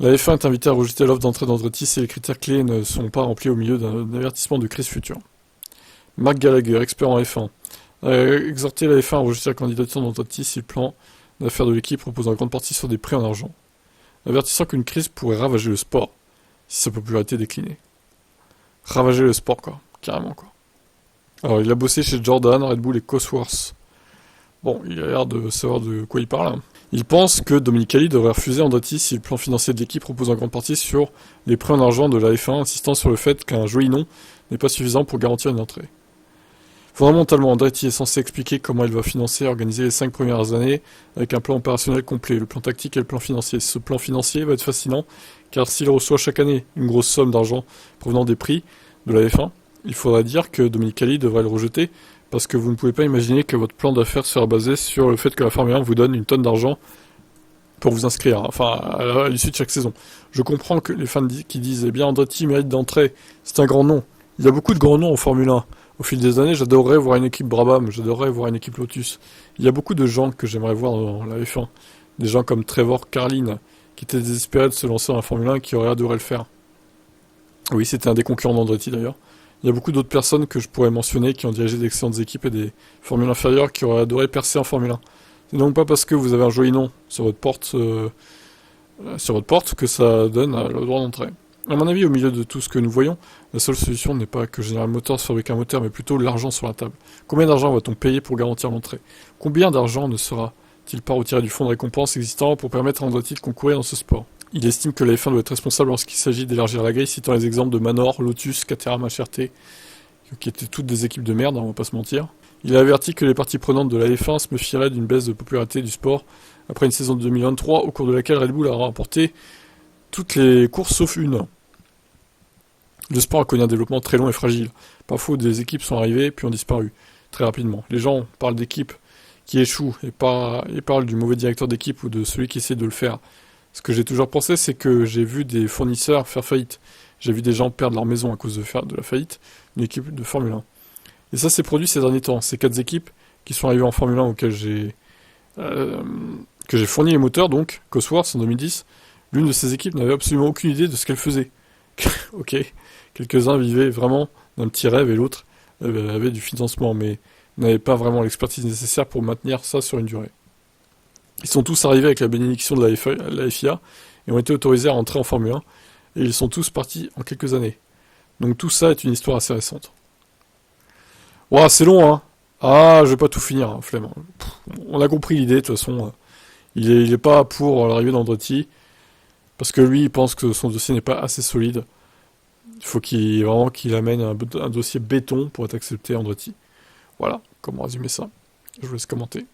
La F1 est invitée à rejeter l'offre d'entrée d'Andretti si les critères clés ne sont pas remplis au milieu d'un avertissement de crise future. Mark Gallagher, expert en F1, a exhorté la F1 à rejeter la candidature d'Andretti si le plan d'affaires de l'équipe repose en grande partie sur des prêts en argent, avertissant qu'une crise pourrait ravager le sport si sa popularité déclinait. Ravager le sport, quoi. Carrément, quoi. Alors, il a bossé chez Jordan, Red Bull et Cosworth. Bon, il a l'air de savoir de quoi il parle. Hein. Il pense que Domenicali devrait refuser Andretti si le plan financier de l'équipe repose en grande partie sur les prêts en argent de la F1, insistant sur le fait qu'un joli nom n'est pas suffisant pour garantir une entrée. Fondamentalement, Andretti est censé expliquer comment il va financer et organiser les 5 premières années avec un plan opérationnel complet, le plan tactique et le plan financier. Ce plan financier va être fascinant, car s'il reçoit chaque année une grosse somme d'argent provenant des prix de la F1, il faudra dire que Domenicali devrait le rejeter, parce que vous ne pouvez pas imaginer que votre plan d'affaires sera basé sur le fait que la Formule 1 vous donne une tonne d'argent pour vous inscrire, enfin à l'issue de chaque saison. Je comprends que les fans qui disent « Eh bien, Andretti mérite d'entrer, c'est un grand nom ». Il y a beaucoup de grands noms en Formule 1. Au fil des années, j'adorerais voir une équipe Brabham, j'adorerais voir une équipe Lotus. Il y a beaucoup de gens que j'aimerais voir dans la F1. Des gens comme Trevor Carlin, qui étaient désespérés de se lancer dans la Formule 1 et qui auraient adoré le faire. Oui, c'était un des concurrents d'Andretti d'ailleurs. Il y a beaucoup d'autres personnes que je pourrais mentionner qui ont dirigé d'excellentes équipes et des formules inférieures qui auraient adoré percer en Formule 1. C'est donc pas parce que vous avez un joli nom sur votre porte que ça donne le droit d'entrée. À mon avis, au milieu de tout ce que nous voyons, la seule solution n'est pas que General Motors fabrique un moteur, mais plutôt l'argent sur la table. Combien d'argent va-t-on payer pour garantir l'entrée? Combien d'argent ne sera-t-il pas retiré du fonds de récompense existant pour permettre à Andretti de concourir dans ce sport? Il estime que la F1 doit être responsable lorsqu'il s'agit d'élargir la grille, citant les exemples de Manor, Lotus, Caterham, HRT, qui étaient toutes des équipes de merde, on va pas se mentir. Il a averti que les parties prenantes de la F1 se méfieraient d'une baisse de popularité du sport après une saison de 2023, au cours de laquelle Red Bull a remporté toutes les courses sauf une. Le sport a connu un développement très long et fragile. Parfois, des équipes sont arrivées puis ont disparu très rapidement. Les gens parlent d'équipes qui échouent et parlent du mauvais directeur d'équipe ou de celui qui essaie de le faire. Ce que j'ai toujours pensé, c'est que j'ai vu des fournisseurs faire faillite. J'ai vu des gens perdre leur maison à cause de la faillite d'une équipe de Formule 1. Et ça s'est produit ces derniers temps. Ces 4 équipes qui sont arrivées en Formule 1 auxquelles que j'ai fourni les moteurs, donc Cosworth en 2010, l'une de ces équipes n'avait absolument aucune idée de ce qu'elle faisait. Ok, quelques-uns vivaient vraiment d'un petit rêve et l'autre avait du financement, mais n'avaient pas vraiment l'expertise nécessaire pour maintenir ça sur une durée. Ils sont tous arrivés avec la bénédiction de la FIA et ont été autorisés à rentrer en Formule 1, et ils sont tous partis en quelques années. Donc tout ça est une histoire assez récente. Ouah, c'est long, hein. Ah, je vais pas tout finir, hein, flemme. On a compris l'idée, de toute façon. Il est pas pour l'arrivée d'Andretti, parce que lui, il pense que son dossier n'est pas assez solide. Il faut qu'il amène un dossier béton pour être accepté Andretti. Voilà, comment résumer ça? Je vous laisse commenter.